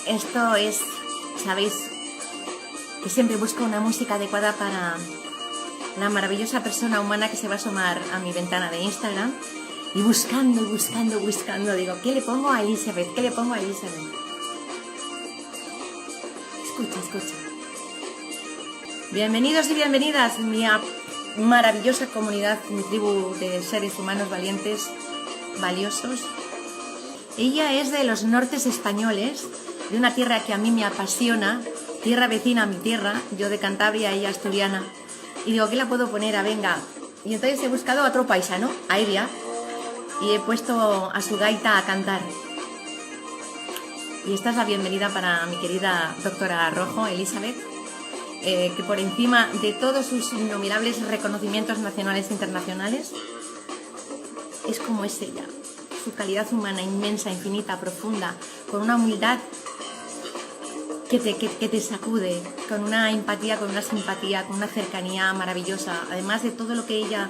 Esto es, sabéis, que siempre busco una música adecuada para la maravillosa persona humana que se va a asomar a mi ventana de Instagram y buscando, digo, ¿qué le pongo a Elizabeth? ¿Qué le pongo a Elizabeth? Escucha. Bienvenidos y bienvenidas, mi maravillosa comunidad, mi tribu de seres humanos valientes, valiosos. Ella es de los nortes españoles, de una tierra que a mí me apasiona, tierra vecina a mi tierra, yo de Cantabria, ella asturiana. Y digo, ¿qué la puedo poner? Venga. Y entonces he buscado a otro paisano, a Iria, y he puesto a su gaita a cantar. Y esta es la bienvenida para mi querida doctora Rojo, Elizabeth, que por encima de todos sus innumerables reconocimientos nacionales e internacionales, es como es ella. Su calidad humana inmensa, infinita, profunda, con una humildad que te sacude, con una empatía, con una simpatía, con una cercanía maravillosa. Además de todo lo que ella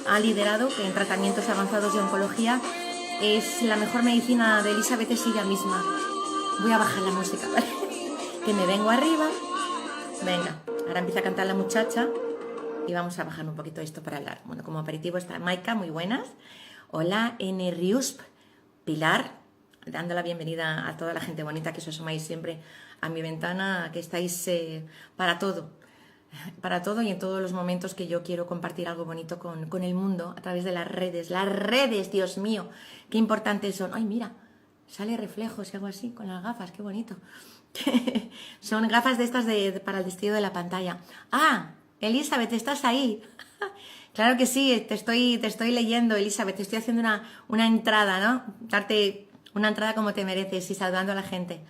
ha liderado, que en tratamientos avanzados de oncología, es la mejor medicina de Elizabeth, es ella misma. Voy a bajar la música, ¿vale? Que me vengo arriba. Venga, ahora empieza a cantar la muchacha y vamos a bajar un poquito esto para hablar. Bueno, como aperitivo está Maika, muy buenas. Hola, N. Riusp, Pilar, dando la bienvenida a toda la gente bonita que os asomáis siempre a mi ventana, que estáis para todo y en todos los momentos que yo quiero compartir algo bonito con el mundo a través de las redes, Dios mío, qué importantes son. Ay, mira, sale reflejos y algo así con las gafas, qué bonito. Son gafas de estas para el destello de la pantalla. Ah, Elizabeth, ¿estás ahí? Claro que sí, te estoy leyendo, Elizabeth, te estoy haciendo una entrada, ¿no? Darte una entrada como te mereces y saludando a la gente.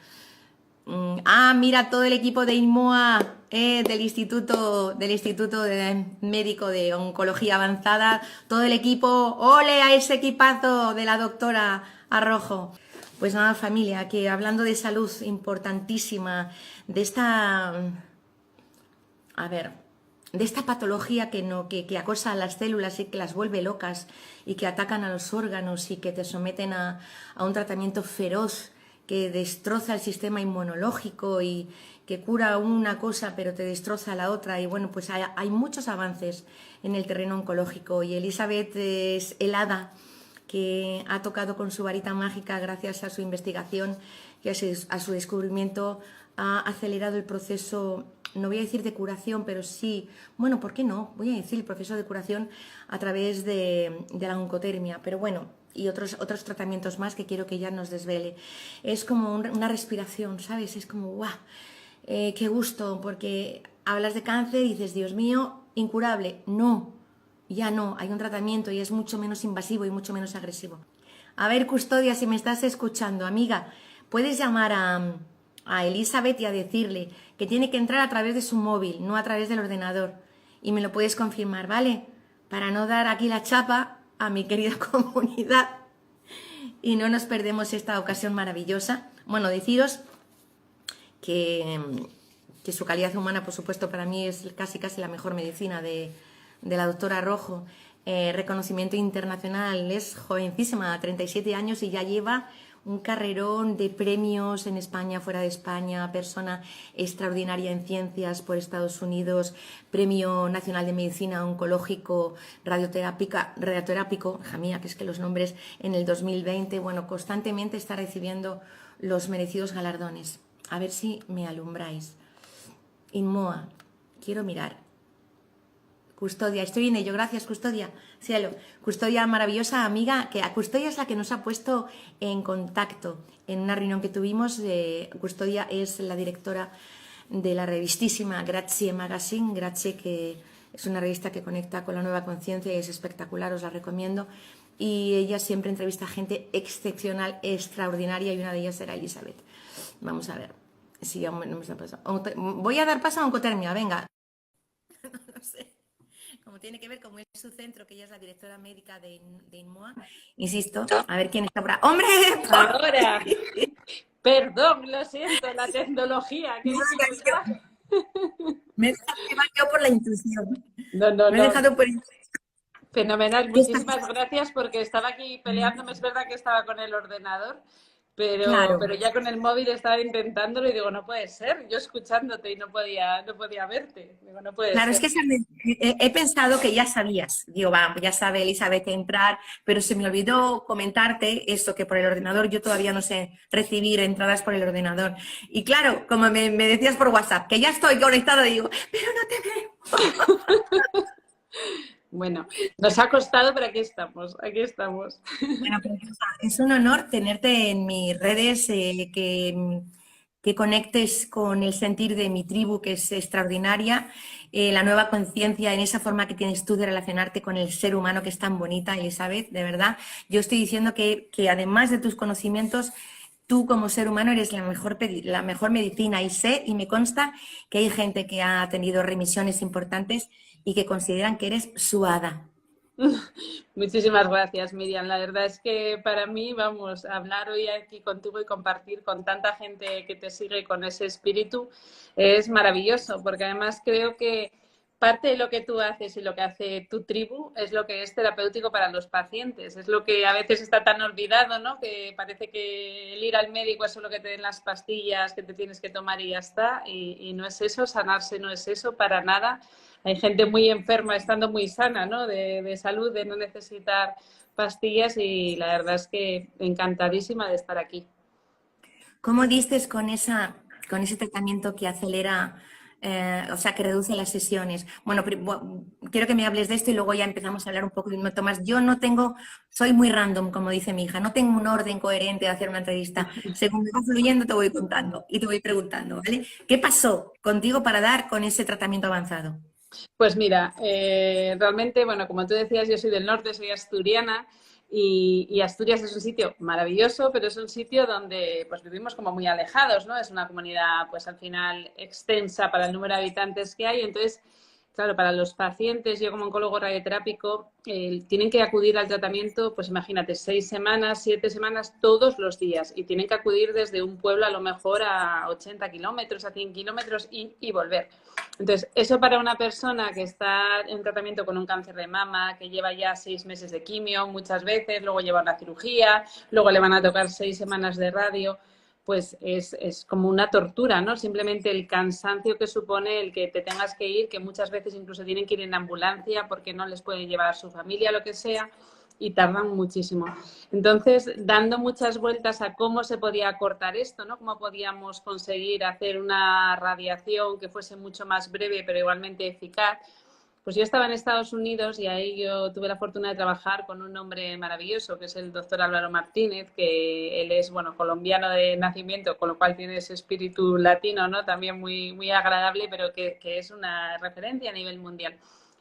Mira, todo el equipo de INMOA, del Instituto Médico de Oncología Avanzada, todo el equipo, ¡ole a ese equipazo de la doctora Arrojo! Pues nada, familia, que hablando de salud importantísima, de esta patología que acosa a las células y que las vuelve locas y que atacan a los órganos y que te someten a un tratamiento feroz que destroza el sistema inmunológico y que cura una cosa pero te destroza la otra. Y bueno, pues hay muchos avances en el terreno oncológico y Elizabeth es el hada que ha tocado con su varita mágica gracias a su investigación y a su descubrimiento, ha acelerado el proceso, no voy a decir de curación, pero sí, bueno, ¿por qué no? Voy a decir el proceso de curación a través de la oncotermia, pero bueno, y otros tratamientos más que quiero que ella nos desvele. Es como una respiración, ¿sabes? Es como, ¡guau! ¡Qué gusto! Porque hablas de cáncer y dices, Dios mío, incurable. No, ya no, hay un tratamiento y es mucho menos invasivo y mucho menos agresivo. A ver, Custodia, si me estás escuchando, amiga, puedes llamar a Elizabeth y a decirle que tiene que entrar a través de su móvil, no a través del ordenador. Y me lo puedes confirmar, ¿vale? Para no dar aquí la chapa a mi querida comunidad y no nos perdemos esta ocasión maravillosa. Bueno, deciros que su calidad humana, por supuesto, para mí es casi la mejor medicina de la doctora Rojo. Reconocimiento internacional, es jovencísima, 37 años y ya lleva un carrerón de premios en España, fuera de España, persona extraordinaria en ciencias por Estados Unidos, Premio Nacional de Medicina Oncológico Radioterápico, hija mía, que es que los nombres, en el 2020, bueno, constantemente está recibiendo los merecidos galardones. A ver si me alumbráis. INMOA, quiero mirar. Custodia, estoy en ello, gracias Custodia, cielo. Custodia, maravillosa amiga, que a Custodia es la que nos ha puesto en contacto en una reunión que tuvimos. Custodia es la directora de la revistísima Grazie Magazine, Grazie, que es una revista que conecta con la nueva conciencia y es espectacular, os la recomiendo. Y ella siempre entrevista a gente excepcional, extraordinaria, y una de ellas era Elizabeth. Vamos a ver si no me está pasando. Voy a dar paso a oncotermia, venga. No sé. Como tiene que ver con su centro, que ella es la directora médica de INMOA, insisto, a ver quién está por ahí. ¡Hombre! Ahora, perdón, lo siento, la tecnología, qué dificultad. Me he dejado llevar yo por la intuición. No. Me he dejado por intuición. Fenomenal, muchísimas gracias porque estaba aquí peleándome, es verdad que estaba con el ordenador, Claro. pero ya con el móvil estaba intentándolo y digo, no puede ser, yo escuchándote y no podía verte. Digo, no puede Claro, es ser. que he pensado que ya sabías, digo, va, ya sabe Elizabeth entrar, pero se me olvidó comentarte esto, que por el ordenador yo todavía no sé recibir entradas por el ordenador. Y claro, como me decías por WhatsApp, que ya estoy conectada, digo, pero no te veo. Bueno, nos ha costado, pero aquí estamos, aquí estamos. Bueno, preciosa, es un honor tenerte en mis redes, que conectes con el sentir de mi tribu, que es extraordinaria, la nueva conciencia en esa forma que tienes tú de relacionarte con el ser humano, que es tan bonita, Elizabeth, de verdad. Yo estoy diciendo que además de tus conocimientos, tú como ser humano eres la mejor medicina, y sé y me consta que hay gente que ha tenido remisiones importantes y que consideran que eres su hada. Muchísimas gracias, Miriam. La verdad es que para mí, vamos, hablar hoy aquí contigo y compartir con tanta gente que te sigue con ese espíritu es maravilloso, porque además creo que parte de lo que tú haces y lo que hace tu tribu es lo que es terapéutico para los pacientes. Es lo que a veces está tan olvidado, ¿no? Que parece que el ir al médico es solo que te den las pastillas que te tienes que tomar y ya está. Y no es eso, sanarse no es eso para nada. Hay gente muy enferma estando muy sana, ¿no? De salud, de no necesitar pastillas y la verdad es que encantadísima de estar aquí. ¿Cómo diste con ese tratamiento que acelera, o sea, que reduce las sesiones? Bueno, quiero que me hables de esto y luego ya empezamos a hablar un poco de un Tomás. Yo no tengo, soy muy random, como dice mi hija, no tengo un orden coherente de hacer una entrevista. Según me va fluyendo, te voy contando y te voy preguntando, ¿vale? ¿Qué pasó contigo para dar con ese tratamiento avanzado? Pues mira, realmente, bueno, como tú decías, yo soy del norte, soy asturiana y Asturias es un sitio maravilloso, pero es un sitio donde pues vivimos como muy alejados, ¿no? Es una comunidad pues al final extensa para el número de habitantes que hay, entonces claro, para los pacientes, yo como oncólogo radioterápico, tienen que acudir al tratamiento, pues imagínate, 6 semanas, 7 semanas, todos los días. Y tienen que acudir desde un pueblo a lo mejor a 80 kilómetros, a 100 kilómetros y volver. Entonces, eso para una persona que está en tratamiento con un cáncer de mama, que lleva ya 6 meses de quimio muchas veces, luego lleva una cirugía, luego le van a tocar 6 semanas de radio, pues es como una tortura, ¿no? Simplemente el cansancio que supone el que te tengas que ir, que muchas veces incluso tienen que ir en ambulancia porque no les puede llevar a su familia, lo que sea, y tardan muchísimo. Entonces, dando muchas vueltas a cómo se podía acortar esto, ¿no? Cómo podíamos conseguir hacer una radiación que fuese mucho más breve, pero igualmente eficaz. Pues yo estaba en Estados Unidos y ahí yo tuve la fortuna de trabajar con un hombre maravilloso, que es el doctor Álvaro Martínez, que él es, bueno, colombiano de nacimiento, con lo cual tiene ese espíritu latino, ¿no? También muy, muy agradable, pero que es una referencia a nivel mundial.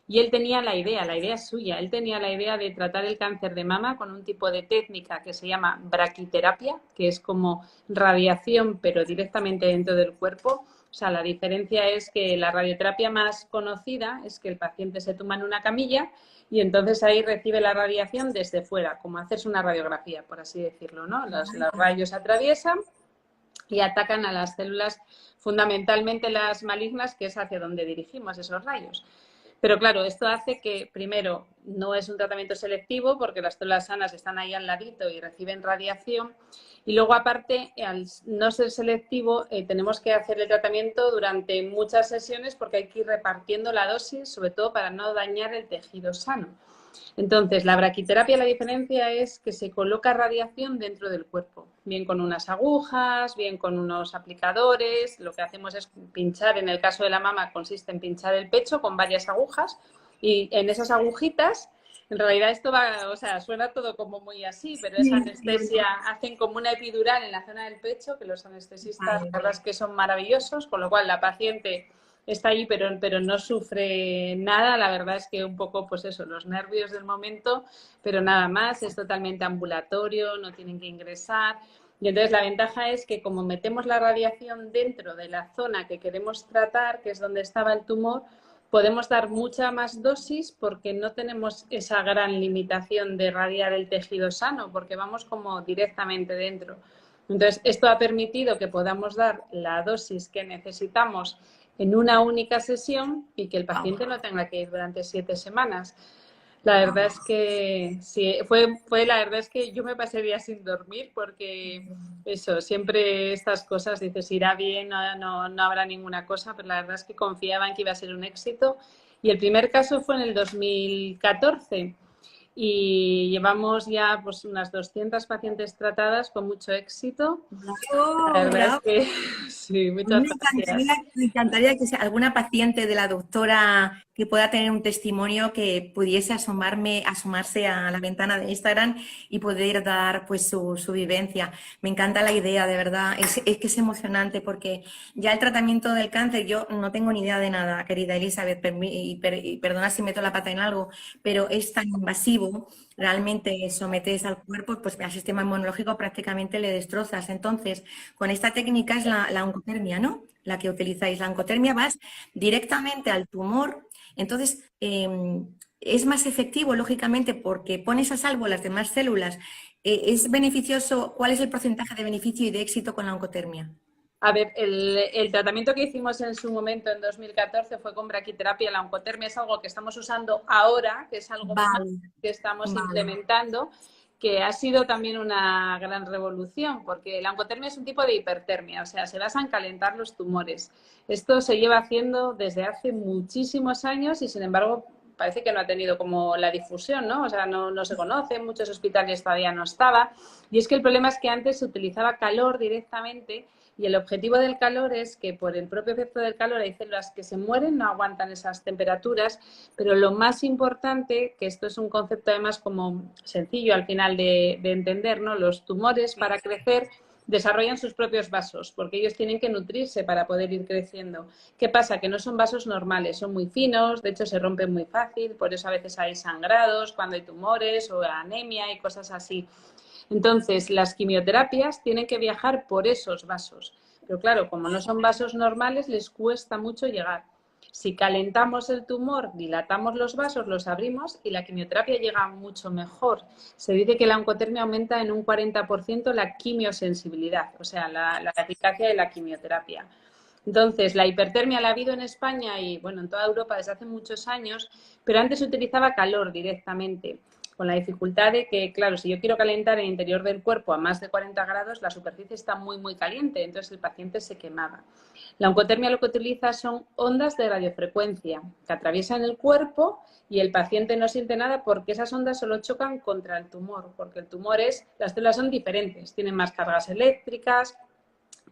Y él tenía la idea es suya, él tenía la idea de tratar el cáncer de mama con un tipo de técnica que se llama braquiterapia, que es como radiación, pero directamente dentro del cuerpo. O sea, la diferencia es que la radioterapia más conocida es que el paciente se tumba en una camilla y entonces ahí recibe la radiación desde fuera, como hacerse una radiografía, por así decirlo, ¿no? Los rayos atraviesan y atacan a las células, fundamentalmente las malignas, que es hacia donde dirigimos esos rayos. Pero claro, esto hace que, primero, no es un tratamiento selectivo porque las células sanas están ahí al ladito y reciben radiación. Y luego, aparte, al no ser selectivo, tenemos que hacer el tratamiento durante muchas sesiones porque hay que ir repartiendo la dosis, sobre todo para no dañar el tejido sano. Entonces, la braquiterapia, la diferencia es que se coloca radiación dentro del cuerpo, bien con unas agujas, bien con unos aplicadores. Lo que hacemos es pinchar, en el caso de la mama consiste en pinchar el pecho con varias agujas y en esas agujitas, en realidad esto va, o sea, suena todo como muy así, pero es anestesia, hacen como una epidural en la zona del pecho, que los anestesistas, la verdad es que son maravillosos, con lo cual la paciente está ahí, pero no sufre nada. La verdad es que un poco, pues eso, los nervios del momento, pero nada más, es totalmente ambulatorio, no tienen que ingresar. Y entonces la ventaja es que como metemos la radiación dentro de la zona que queremos tratar, que es donde estaba el tumor, podemos dar mucha más dosis porque no tenemos esa gran limitación de radiar el tejido sano, porque vamos como directamente dentro. Entonces, esto ha permitido que podamos dar la dosis que necesitamos en una única sesión y que el paciente no tenga que ir durante 7 semanas. La verdad es que sí, fue la verdad es que yo me pasé días sin dormir porque eso, siempre estas cosas dices, irá bien, no habrá ninguna cosa, pero la verdad es que confiaba en que iba a ser un éxito. Y el primer caso fue en el 2014 y llevamos ya pues unas 200 pacientes tratadas con mucho éxito. La ¡Bravo, verdad es bravo! que sí, A mí muchas gracias. me encantaría que sea alguna paciente de la doctora que pueda tener un testimonio que pudiese asomarse a la ventana de Instagram y poder dar pues su vivencia. Me encanta la idea, de verdad. Es que es emocionante porque ya el tratamiento del cáncer, yo no tengo ni idea de nada, querida Elizabeth, y perdona si meto la pata en algo, pero es tan invasivo. Realmente sometes al cuerpo, pues al sistema inmunológico prácticamente le destrozas. Entonces, con esta técnica es la oncotermia, ¿no? La que utilizáis. La oncotermia vas directamente al tumor. Entonces, es más efectivo, lógicamente, porque pones a salvo las demás células. ¿Es beneficioso? ¿Cuál es el porcentaje de beneficio y de éxito con la oncotermia? A ver, el tratamiento que hicimos en su momento, en 2014, fue con braquiterapia. La oncotermia es algo que estamos usando ahora, que es algo más Vale, que estamos vale. implementando, que ha sido también una gran revolución, porque la oncotermia es un tipo de hipertermia, o sea, se basa en calentar los tumores. Esto se lleva haciendo desde hace muchísimos años y, sin embargo, parece que no ha tenido como la difusión, ¿no? O sea, no se conoce, en muchos hospitales todavía no estaba. Y es que el problema es que antes se utilizaba calor directamente y el objetivo del calor es que por el propio efecto del calor hay células que se mueren, no aguantan esas temperaturas, pero lo más importante, que esto es un concepto además como sencillo al final de entender, ¿no? Los tumores para crecer desarrollan sus propios vasos, porque ellos tienen que nutrirse para poder ir creciendo. ¿Qué pasa? Que no son vasos normales, son muy finos, de hecho se rompen muy fácil, por eso a veces hay sangrados cuando hay tumores o anemia y cosas así. Entonces, las quimioterapias tienen que viajar por esos vasos. Pero claro, como no son vasos normales, les cuesta mucho llegar. Si calentamos el tumor, dilatamos los vasos, los abrimos y la quimioterapia llega mucho mejor. Se dice que la oncotermia aumenta en un 40% la quimiosensibilidad, o sea, la eficacia de la quimioterapia. Entonces, la hipertermia la ha habido en España y, bueno, en toda Europa desde hace muchos años, pero antes se utilizaba calor directamente, con la dificultad de que, claro, si yo quiero calentar el interior del cuerpo a más de 40 grados, la superficie está muy, muy caliente, entonces el paciente se quemaba. La oncotermia lo que utiliza son ondas de radiofrecuencia que atraviesan el cuerpo y el paciente no siente nada porque esas ondas solo chocan contra el tumor, porque el tumor las células son diferentes, tienen más cargas eléctricas,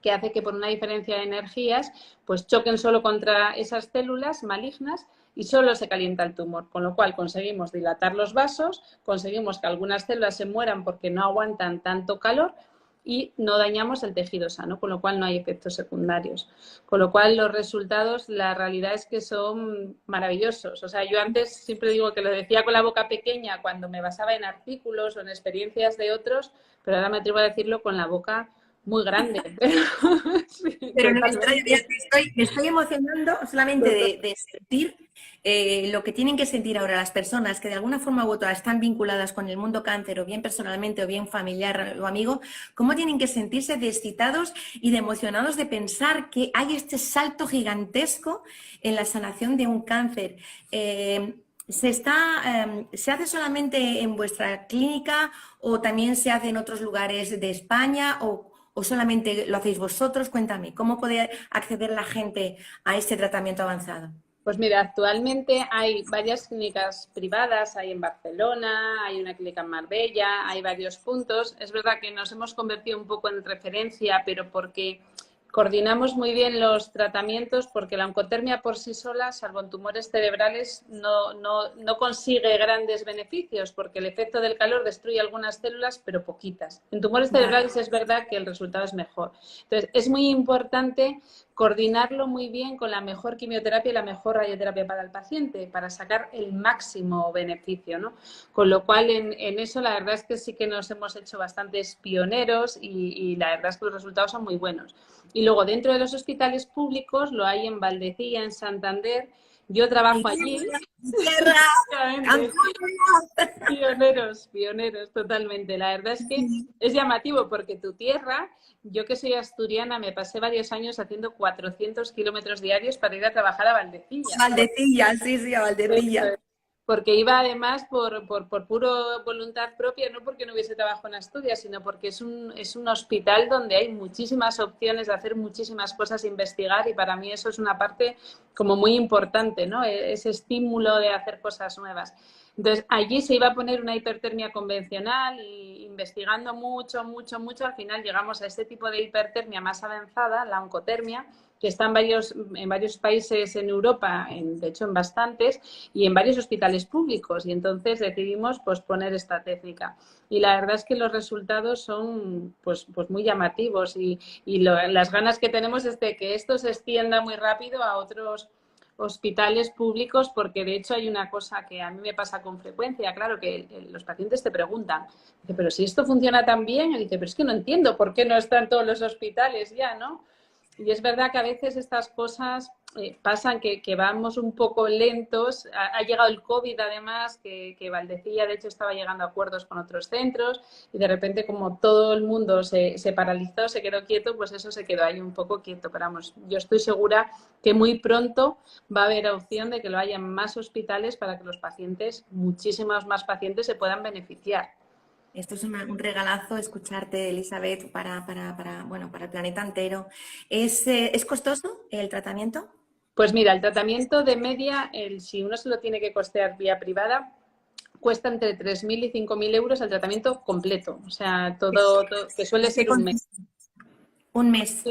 que hace que por una diferencia de energías pues choquen solo contra esas células malignas y solo se calienta el tumor, con lo cual conseguimos dilatar los vasos, conseguimos que algunas células se mueran porque no aguantan tanto calor y no dañamos el tejido sano, con lo cual no hay efectos secundarios. Con lo cual los resultados, la realidad es que son maravillosos. O sea, yo antes siempre digo que lo decía con la boca pequeña cuando me basaba en artículos o en experiencias de otros, pero ahora me atrevo a decirlo con la boca muy grande. Sí, Pero no, totalmente. me estoy emocionando solamente de sentir lo que tienen que sentir ahora las personas que de alguna forma u otra están vinculadas con el mundo cáncer, o bien personalmente, o bien familiar o amigo, cómo tienen que sentirse de excitados y de emocionados de pensar que hay este salto gigantesco en la sanación de un cáncer. ¿Se hace solamente en vuestra clínica o también se hace en otros lugares de España o solamente lo hacéis vosotros? Cuéntame, ¿cómo puede acceder la gente a este tratamiento avanzado? Pues mira, actualmente hay varias clínicas privadas, hay en Barcelona, hay una clínica en Marbella, hay varios puntos. Es verdad que nos hemos convertido un poco en referencia, pero porque coordinamos muy bien los tratamientos, porque la oncotermia por sí sola, salvo en tumores cerebrales, no consigue grandes beneficios, porque el efecto del calor destruye algunas células, pero poquitas. En tumores Vale. cerebrales es verdad que el resultado es mejor. Entonces, es muy importante coordinarlo muy bien con la mejor quimioterapia y la mejor radioterapia para el paciente, para sacar el máximo beneficio, ¿no? Con lo cual, en eso la verdad es que sí que nos hemos hecho bastantes pioneros y la verdad es que los resultados son muy buenos. Y luego, dentro de los hospitales públicos, lo hay en Valdecilla, en Santander. Yo Mi trabajo allí, tierra, mi tierra, efectivamente. Antonio. Pioneros, pioneros, totalmente. La verdad es que es llamativo porque tu tierra, yo que soy asturiana, me pasé varios años haciendo 400 kilómetros diarios para ir a trabajar a Valdecilla. Valdecilla, sí, sí, a Eso Valdecilla. es. porque iba además por puro voluntad propia, no porque no hubiese trabajo en Asturias, sino porque es un hospital donde hay muchísimas opciones de hacer muchísimas cosas, investigar, y para mí eso es una parte como muy importante, ¿no? Ese estímulo de hacer cosas nuevas. Entonces, allí se iba a poner una hipertermia convencional y investigando mucho, mucho, mucho, al final llegamos a este tipo de hipertermia más avanzada, la oncotermia, que está en varios países en Europa, de hecho en bastantes, y en varios hospitales públicos. Y entonces decidimos pues, poner esta técnica. Y la verdad es que los resultados son pues muy llamativos y las ganas que tenemos es de que esto se extienda muy rápido a otros hospitales públicos, porque de hecho hay una cosa que a mí me pasa con frecuencia, claro, que los pacientes te preguntan, dice, pero si esto funciona tan bien, y dice, pero es que no entiendo por qué no están todos los hospitales ya, ¿no? Y es verdad que a veces estas cosas pasan que vamos un poco lentos. Ha llegado el COVID además, que Valdecilla de hecho estaba llegando a acuerdos con otros centros y de repente como todo el mundo se paralizó, se quedó quieto, pues eso se quedó ahí un poco quieto. Pero vamos, yo estoy segura que muy pronto va a haber opción de que lo haya en más hospitales para que los pacientes, muchísimos más pacientes, se puedan beneficiar. Esto es un regalazo escucharte, Elizabeth, bueno, para el planeta entero. ¿Es costoso el tratamiento? Pues mira, el tratamiento de media, si uno se lo tiene que costear vía privada, cuesta entre 3.000 y 5.000 euros el tratamiento completo. O sea, todo que suele ser un mes. Un mes.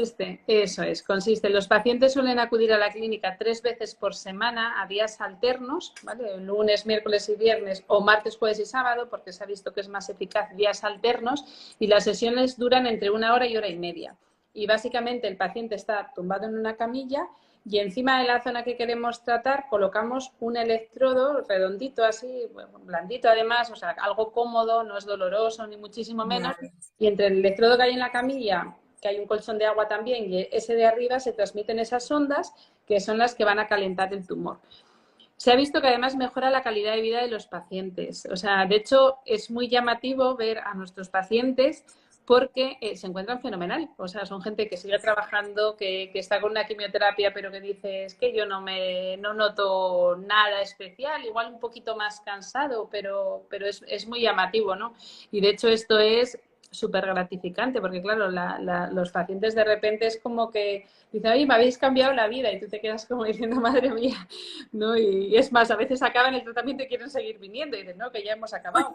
Eso es, consiste. Los pacientes suelen acudir a la clínica 3 veces por semana a días alternos, ¿vale? Lunes, miércoles y viernes, o martes, jueves y sábado, porque se ha visto que es más eficaz días alternos, y las sesiones duran entre 1 hora y 1 hora y media. Y básicamente el paciente está tumbado en una camilla y encima de la zona que queremos tratar colocamos un electrodo redondito así, bueno, blandito además, o sea, algo cómodo, no es doloroso ni muchísimo menos, y entre el electrodo que hay en la camilla, que hay un colchón de agua también, y ese de arriba se transmiten esas ondas que son las que van a calentar el tumor. Se ha visto que además mejora la calidad de vida de los pacientes. O sea, de hecho, es muy llamativo ver a nuestros pacientes porque se encuentran fenomenal. O sea, son gente que sigue trabajando, que está con una quimioterapia, pero que dice, es que yo no noto nada especial, igual un poquito más cansado, pero es muy llamativo, ¿no? Y de hecho esto es súper gratificante, porque claro, los pacientes de repente es como que dicen, oye, me habéis cambiado la vida, y tú te quedas como diciendo, madre mía, ¿no? Y es más, a veces acaban el tratamiento y quieren seguir viniendo, y dicen, no, que ya hemos acabado.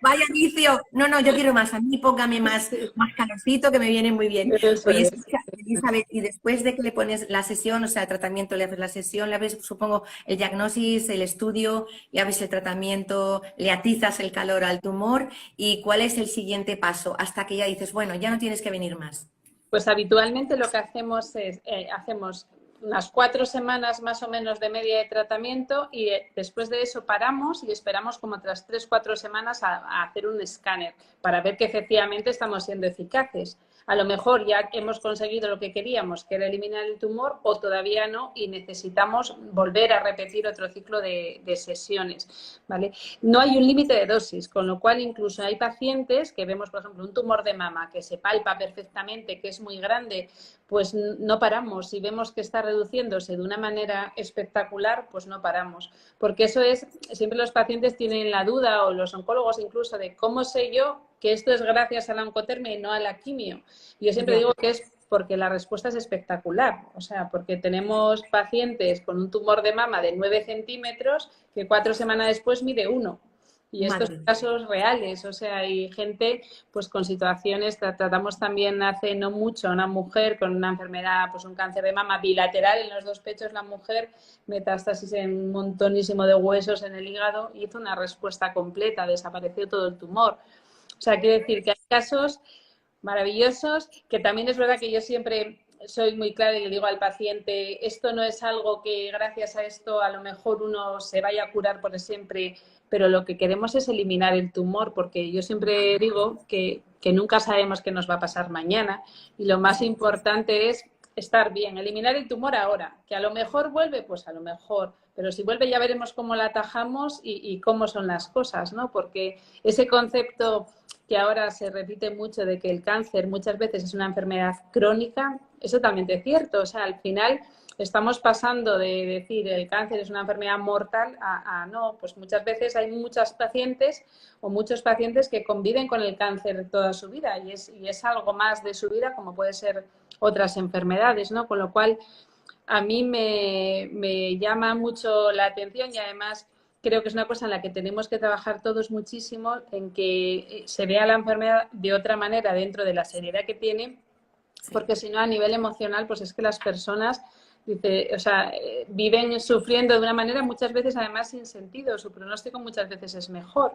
Vaya vicio. No, yo quiero más. A mí póngame más calorcito, que me viene muy bien. Eso Oye, es. escucha, Elizabeth, y después de que le pones la sesión, o sea, el tratamiento, le haces la sesión, le haces, supongo, el diagnóstico, el estudio, le haces el tratamiento, le atizas el calor al tumor, ¿y cuál es el siguiente paso? Hasta que ya dices, bueno, ya no tienes que venir más. Pues habitualmente lo que hacemos es, hacemos unas 4 semanas más o menos de media de tratamiento y después de eso paramos y esperamos como otras 3-4 semanas a hacer un escáner para ver que efectivamente estamos siendo eficaces. A lo mejor ya hemos conseguido lo que queríamos, que era eliminar el tumor, o todavía no, y necesitamos volver a repetir otro ciclo de sesiones, ¿vale? No hay un límite de dosis, con lo cual incluso hay pacientes que vemos, por ejemplo, un tumor de mama que se palpa perfectamente, que es muy grande, pues no paramos. Si vemos que está reduciéndose de una manera espectacular, pues no paramos. Porque eso es, siempre los pacientes tienen la duda, o los oncólogos incluso, de cómo sé yo que esto es gracias a la oncotermia y no a la quimio. Yo siempre digo que es porque la respuesta es espectacular. O sea, porque tenemos pacientes con un tumor de mama de 9 centímetros que 4 semanas después mide 1. Y estos casos reales, o sea, hay gente pues con situaciones, tratamos también hace no mucho a una mujer con una enfermedad, pues un cáncer de mama bilateral en los 2 pechos, la mujer, metástasis en un montonísimo de huesos en el hígado, hizo una respuesta completa, desapareció todo el tumor. O sea, quiero decir que hay casos maravillosos, que también es verdad que yo siempre soy muy clara y le digo al paciente, esto no es algo que gracias a esto a lo mejor uno se vaya a curar por siempre, pero lo que queremos es eliminar el tumor, porque yo siempre digo que nunca sabemos qué nos va a pasar mañana, y lo más importante es estar bien, eliminar el tumor ahora, que a lo mejor vuelve, pues a lo mejor, pero si vuelve ya veremos cómo la atajamos y cómo son las cosas, ¿no? Porque ese concepto que ahora se repite mucho de que el cáncer muchas veces es una enfermedad crónica, es totalmente cierto. O sea, al final estamos pasando de decir el cáncer es una enfermedad mortal a no, pues muchas veces hay muchas pacientes o muchos pacientes que conviven con el cáncer toda su vida y es algo más de su vida como puede ser otras enfermedades, ¿no? Con lo cual a mí me llama mucho la atención y además creo que es una cosa en la que tenemos que trabajar todos muchísimo, en que se vea la enfermedad de otra manera dentro de la seriedad que tiene, Sí. porque si no a nivel emocional pues es que las personas o sea, viven sufriendo de una manera muchas veces además sin sentido, su pronóstico muchas veces es mejor,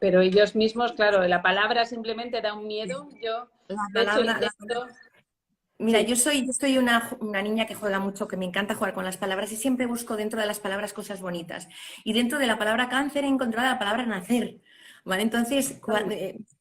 pero ellos mismos, claro, la palabra simplemente da un miedo. Yo La de hecho palabra, intento, mira, sí. yo soy una niña que juega mucho, que me encanta jugar con las palabras y siempre busco dentro de las palabras cosas bonitas. Y dentro de la palabra cáncer he encontrado la palabra nacer. ¿Vale? Entonces,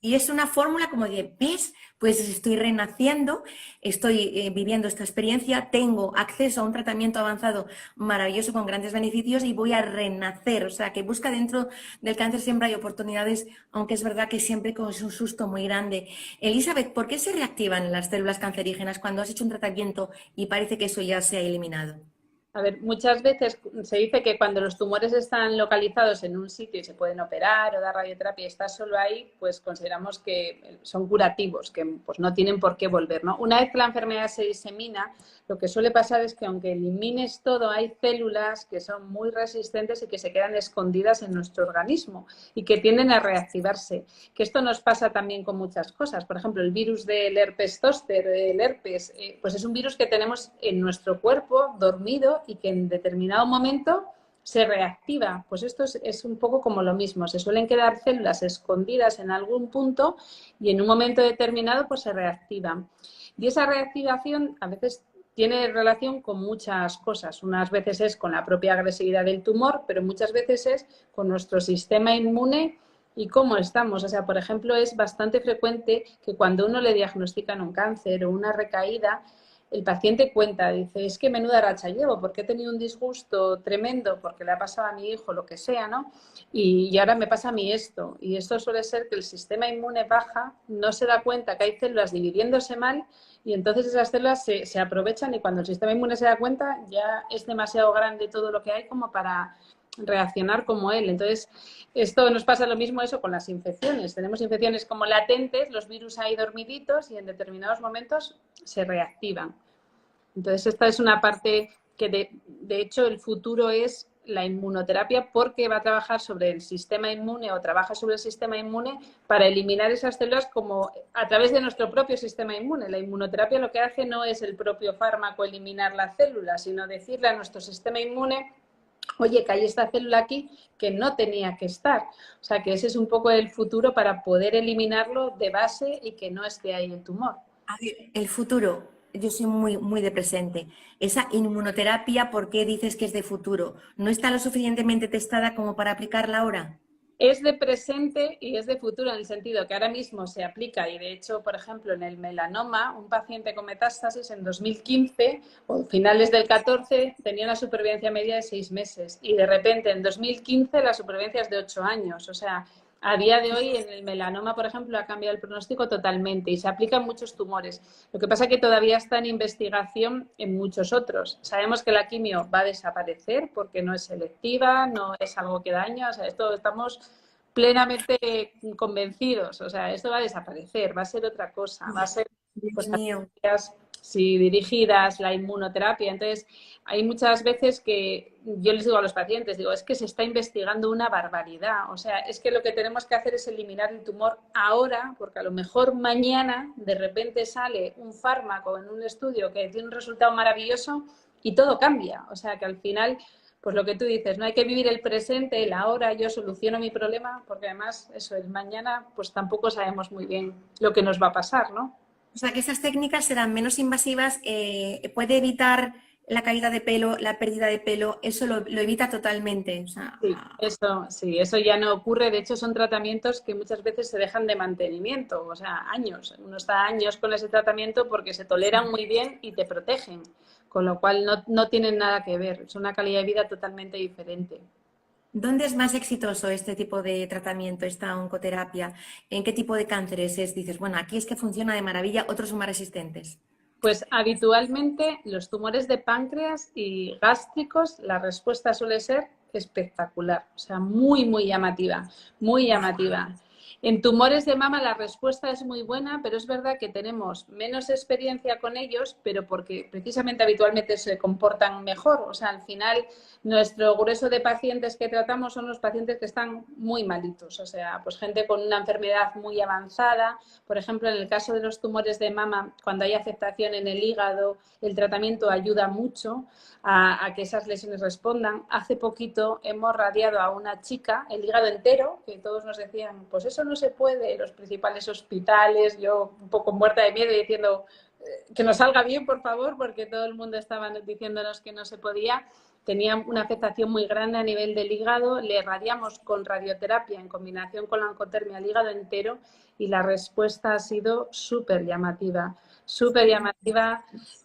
y es una fórmula como de, ¿ves? Pues estoy renaciendo, estoy viviendo esta experiencia, tengo acceso a un tratamiento avanzado maravilloso con grandes beneficios y voy a renacer. O sea, que busca dentro del cáncer siempre hay oportunidades, aunque es verdad que siempre con un susto muy grande. Elizabeth, ¿por qué se reactivan las células cancerígenas cuando has hecho un tratamiento y parece que eso ya se ha eliminado? A ver, muchas veces se dice que cuando los tumores están localizados en un sitio y se pueden operar o dar radioterapia y está solo ahí, pues consideramos que son curativos, que pues no tienen por qué volver, ¿no? Una vez que la enfermedad se disemina, lo que suele pasar es que aunque elimines todo, hay células que son muy resistentes y que se quedan escondidas en nuestro organismo y que tienden a reactivarse. Que esto nos pasa también con muchas cosas. Por ejemplo, el virus del herpes zóster, el herpes, pues es un virus que tenemos en nuestro cuerpo dormido y que en determinado momento se reactiva. Pues esto es un poco como lo mismo. Se suelen quedar células escondidas en algún punto y en un momento determinado pues se reactivan. Y esa reactivación a veces tiene relación con muchas cosas. Unas veces es con la propia agresividad del tumor, pero muchas veces es con nuestro sistema inmune y cómo estamos. O sea, por ejemplo, es bastante frecuente que cuando uno le diagnostican un cáncer o una recaída, el paciente cuenta, dice, es que menuda racha llevo, porque he tenido un disgusto tremendo, porque le ha pasado a mi hijo, lo que sea, ¿no? Y ahora me pasa a mí esto. Y esto suele ser que el sistema inmune baja, no se da cuenta que hay células dividiéndose mal y entonces esas células se aprovechan y cuando el sistema inmune se da cuenta ya es demasiado grande todo lo que hay como para reaccionar como él. Entonces, esto nos pasa lo mismo eso con las infecciones. Tenemos infecciones como latentes, los virus ahí dormiditos y en determinados momentos se reactivan. Entonces, esta es una parte que de hecho el futuro es la inmunoterapia porque va a trabajar sobre el sistema inmune o trabaja sobre el sistema inmune para eliminar esas células como a través de nuestro propio sistema inmune. La inmunoterapia lo que hace no es el propio fármaco eliminar la célula, sino decirle a nuestro sistema inmune, oye, que hay esta célula aquí que no tenía que estar. O sea, que ese es un poco el futuro para poder eliminarlo de base y que no esté ahí el tumor. A ver, el futuro, yo soy muy, muy de presente. Esa inmunoterapia, ¿por qué dices que es de futuro? ¿No está lo suficientemente testada como para aplicarla ahora? Es de presente y es de futuro en el sentido que ahora mismo se aplica y de hecho, por ejemplo, en el melanoma, un paciente con metástasis en 2015 o finales del 14 tenía una supervivencia media de 6 meses y de repente en 2015 la supervivencia es de 8 años. O sea, a día de hoy en el melanoma, por ejemplo, ha cambiado el pronóstico totalmente y se aplica en muchos tumores. Lo que pasa es que todavía está en investigación en muchos otros. Sabemos que la quimio va a desaparecer porque no es selectiva, no es algo que daña. O sea, esto estamos plenamente convencidos. O sea, esto va a desaparecer, va a ser otra cosa, va a ser Dios pues mío. sí, dirigidas, la inmunoterapia. Entonces, hay muchas veces que yo les digo a los pacientes, digo, es que se está investigando una barbaridad. O sea, es que lo que tenemos que hacer es eliminar el tumor ahora, porque a lo mejor mañana de repente sale un fármaco en un estudio que tiene un resultado maravilloso y todo cambia. O sea, que al final, pues lo que tú dices, no hay que vivir el presente, el ahora, yo soluciono mi problema, porque además eso, el mañana, pues tampoco sabemos muy bien lo que nos va a pasar, ¿no? O sea, que estas técnicas serán menos invasivas, puede evitar la caída de pelo, la pérdida de pelo, eso lo evita totalmente. O sea, Sí, eso ya no ocurre. De hecho, son tratamientos que muchas veces se dejan de mantenimiento, o sea, años. Uno está años con ese tratamiento porque se toleran muy bien y te protegen, con lo cual no tienen nada que ver. Es una calidad de vida totalmente diferente. ¿dónde es más exitoso este tipo de tratamiento, esta oncoterapia? ¿En qué tipo de cánceres es? Dices, bueno, aquí es que funciona de maravilla, otros son más resistentes. Pues habitualmente los tumores de páncreas y gástricos, la respuesta suele ser espectacular, o sea, muy, muy llamativa, muy llamativa. En tumores de mama la respuesta es muy buena, pero es verdad que tenemos menos experiencia con ellos, pero porque precisamente habitualmente se comportan mejor. O sea, al final nuestro grueso de pacientes que tratamos son los pacientes que están muy malitos, o sea, pues gente con una enfermedad muy avanzada. Por ejemplo, en el caso de los tumores de mama, cuando hay afectación en el hígado, el tratamiento ayuda mucho a que esas lesiones respondan. Hace poquito hemos radiado a una chica el hígado entero, que todos nos decían, pues eso no se puede, los principales hospitales, yo un poco muerta de miedo y diciendo que nos salga bien, por favor, porque todo el mundo estaba diciéndonos que no se podía. Tenía una afectación muy grande a nivel del hígado, le radiamos con radioterapia en combinación con la oncotermia al hígado entero y la respuesta ha sido súper llamativa,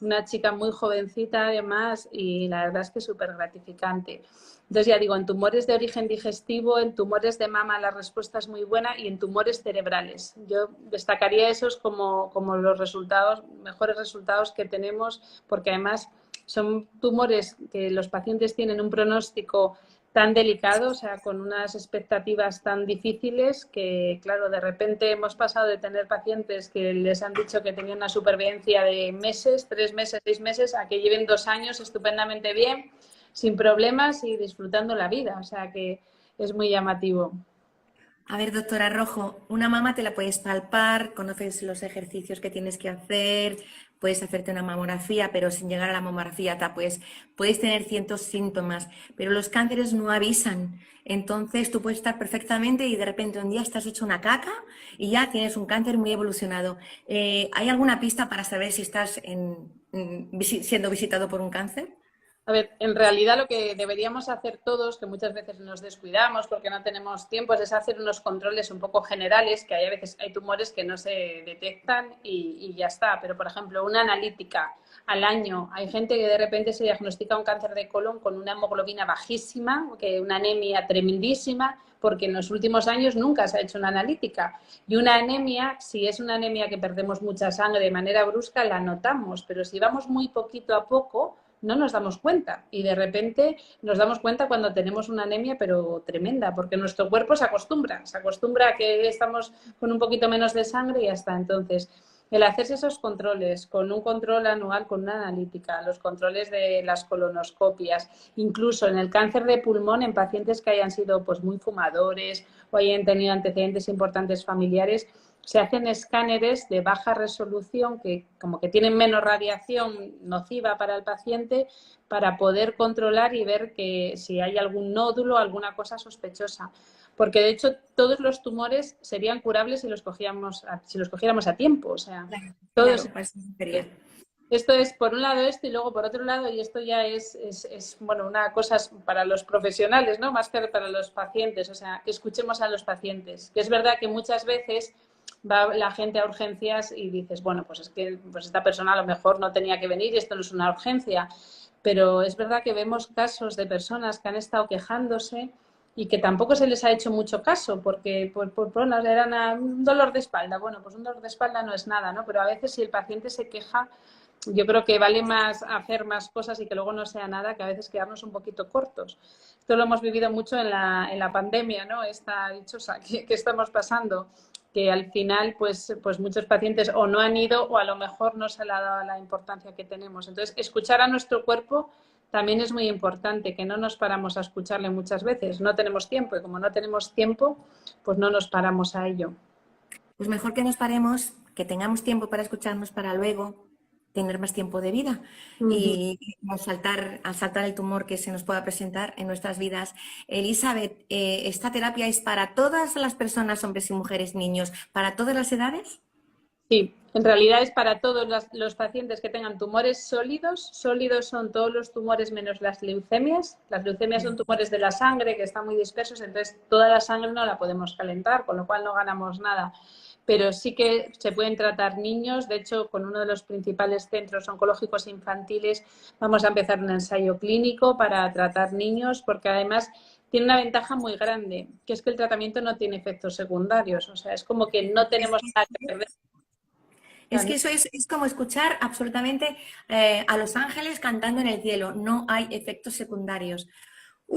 una chica muy jovencita además y la verdad es que súper gratificante. Entonces ya digo, en tumores de origen digestivo, en tumores de mama la respuesta es muy buena y en tumores cerebrales. Yo destacaría esos como los resultados, mejores resultados que tenemos, porque además son tumores que los pacientes tienen un pronóstico tan delicado, o sea, con unas expectativas tan difíciles que, claro, de repente hemos pasado de tener pacientes que les han dicho que tenían una supervivencia de meses, 3 meses, 6 meses, a que lleven 2 años estupendamente bien, sin problemas y disfrutando la vida, o sea que es muy llamativo. A ver, doctora Rojo, una mama te la puedes palpar, conoces los ejercicios que tienes que hacer, puedes hacerte una mamografía, pero sin llegar a la mamografía puedes tener ciertos síntomas, pero los cánceres no avisan. Entonces tú puedes estar perfectamente y de repente un día estás hecho una caca y ya tienes un cáncer muy evolucionado. ¿Hay alguna pista para saber si estás siendo visitado por un cáncer? A ver, en realidad lo que deberíamos hacer todos, que muchas veces nos descuidamos porque no tenemos tiempo, es hacer unos controles un poco generales, que hay a veces hay tumores que no se detectan y ya está. Pero, por ejemplo, una analítica al año, hay gente que de repente se diagnostica un cáncer de colon con una hemoglobina bajísima, una anemia tremendísima, porque en los últimos años nunca se ha hecho una analítica. Y una anemia, si es una anemia que perdemos mucha sangre de manera brusca, la notamos, pero si vamos muy poquito a poco, no nos damos cuenta y de repente nos damos cuenta cuando tenemos una anemia pero tremenda, porque nuestro cuerpo se acostumbra a que estamos con un poquito menos de sangre y ya está. Entonces, el hacerse esos controles con un control anual, con una analítica, los controles de las colonoscopias, incluso en el cáncer de pulmón en pacientes que hayan sido pues muy fumadores o hayan tenido antecedentes importantes familiares, se hacen escáneres de baja resolución que como que tienen menos radiación nociva para el paciente para poder controlar y ver que si hay algún nódulo, alguna cosa sospechosa. Porque de hecho todos los tumores serían curables si los cogiéramos a tiempo. O sea, Claro, todos. claro, pues sería. Esto es por un lado esto y luego por otro lado, y esto ya es bueno, una cosa para los profesionales, ¿no? Más que para los pacientes, o sea, que escuchemos a los pacientes. Que es verdad que muchas veces va la gente a urgencias y dices, bueno, pues es que pues esta persona a lo mejor no tenía que venir y esto no es una urgencia. Pero es verdad que vemos casos de personas que han estado quejándose y que tampoco se les ha hecho mucho caso porque era un dolor de espalda. Bueno, pues un dolor de espalda no es nada, ¿no? Pero a veces si el paciente se queja, yo creo que vale más hacer más cosas y que luego no sea nada que a veces quedarnos un poquito cortos. Esto lo hemos vivido mucho en la pandemia, ¿no? Esta dichosa que estamos pasando, que al final pues muchos pacientes o no han ido o a lo mejor no se le ha dado la importancia que tenemos. Entonces, escuchar a nuestro cuerpo también es muy importante, que no nos paramos a escucharle muchas veces. No tenemos tiempo y como no tenemos tiempo, pues no nos paramos a ello. Pues mejor que nos paremos, que tengamos tiempo para escucharnos para luego tener más tiempo de vida y al saltar el tumor que se nos pueda presentar en nuestras vidas. Elizabeth, ¿esta terapia es para todas las personas, hombres y mujeres, niños, para todas las edades? Sí, en realidad es para todos los pacientes que tengan tumores sólidos. Sólidos son todos los tumores menos las leucemias. Las leucemias son tumores de la sangre que están muy dispersos, entonces toda la sangre no la podemos calentar, con lo cual no ganamos nada. Pero sí que se pueden tratar niños. De hecho, con uno de los principales centros oncológicos infantiles vamos a empezar un ensayo clínico para tratar niños, porque además tiene una ventaja muy grande, que es que el tratamiento no tiene efectos secundarios. O sea, es como que no tenemos nada que perder. Es que eso es como escuchar absolutamente a los ángeles cantando en el cielo. No hay efectos secundarios.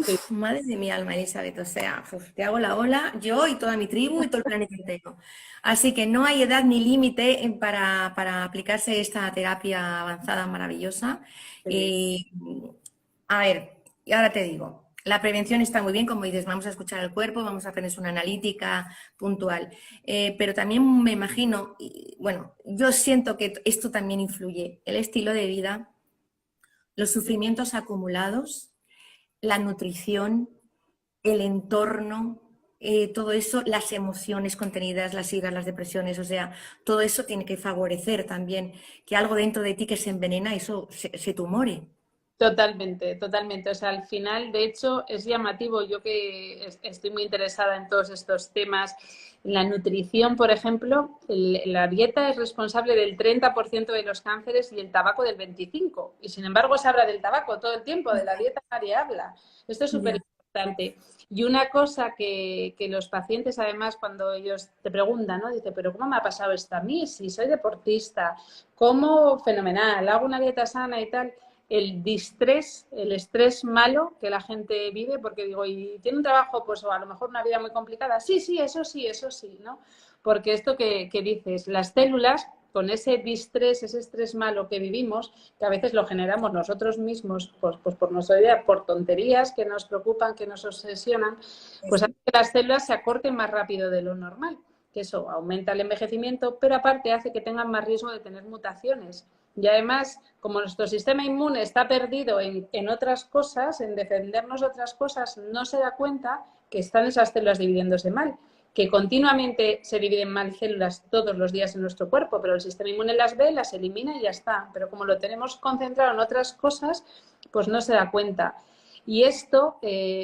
Sí, Uf, madre de mi alma, Elizabeth. O sea, uf, te hago la ola, yo y toda mi tribu y todo el planeta entero. Así que no hay edad ni límite para aplicarse esta terapia avanzada maravillosa. sí. Y, a ver, y ahora te digo, la prevención está muy bien, como dices, vamos a escuchar al cuerpo, vamos a hacer una analítica puntual. Pero también me imagino, y, bueno, yo siento que esto también influye, el estilo de vida, los sufrimientos acumulados, la nutrición, el entorno, todo eso, las emociones contenidas, las iras, las depresiones, o sea, todo eso tiene que favorecer también que algo dentro de ti que se envenena, eso se tumore. Totalmente, totalmente. O sea, al final, de hecho, es llamativo. Yo que estoy muy interesada en todos estos temas, la nutrición, por ejemplo, la dieta es responsable del 30% de los cánceres y el tabaco del 25%. Y sin embargo, se habla del tabaco todo el tiempo, de la dieta nadie habla. Esto es súper Ya. importante. Y una cosa que los pacientes, además, cuando ellos te preguntan, ¿no? Dice, pero ¿cómo me ha pasado esto a mí? Si soy deportista, ¿cómo? Fenomenal, hago una dieta sana y tal, el distrés, el estrés malo que la gente vive, porque digo, ¿y tiene un trabajo, pues o a lo mejor una vida muy complicada? Sí, eso sí, ¿no? Porque esto que dices, las células, con ese distrés, ese estrés malo que vivimos, que a veces lo generamos nosotros mismos, pues por nuestra idea, por tonterías que nos preocupan, que nos obsesionan, pues hace que las células se acorten más rápido de lo normal, que eso aumenta el envejecimiento, pero aparte hace que tengan más riesgo de tener mutaciones. Y además, como nuestro sistema inmune está perdido en otras cosas, en defendernos de otras cosas, no se da cuenta que están esas células dividiéndose mal, que continuamente se dividen mal células todos los días en nuestro cuerpo, pero el sistema inmune las ve, las elimina y ya está. Pero como lo tenemos concentrado en otras cosas, pues no se da cuenta. Y esto,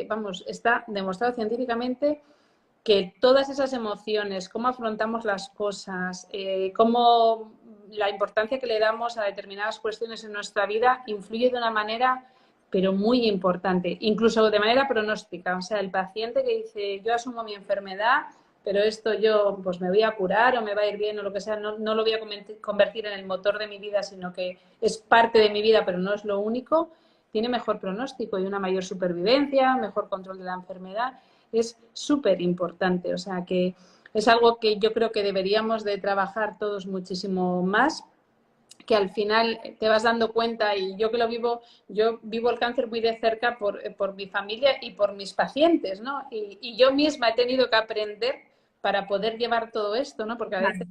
vamos, está demostrado científicamente que todas esas emociones, cómo afrontamos las cosas, cómo la importancia que le damos a determinadas cuestiones en nuestra vida influye de una manera, pero muy importante, incluso de manera pronóstica. O sea, el paciente que dice, yo asumo mi enfermedad, pero esto yo pues me voy a curar o me va a ir bien o lo que sea, no lo voy a convertir en el motor de mi vida, sino que es parte de mi vida, pero no es lo único, tiene mejor pronóstico y una mayor supervivencia, mejor control de la enfermedad. Es súper importante, o sea que es algo que yo creo que deberíamos de trabajar todos muchísimo más, que al final te vas dando cuenta, y yo que lo vivo, yo vivo el cáncer muy de cerca por mi familia y por mis pacientes, ¿no? Y yo misma he tenido que aprender para poder llevar todo esto, ¿no? Porque a veces,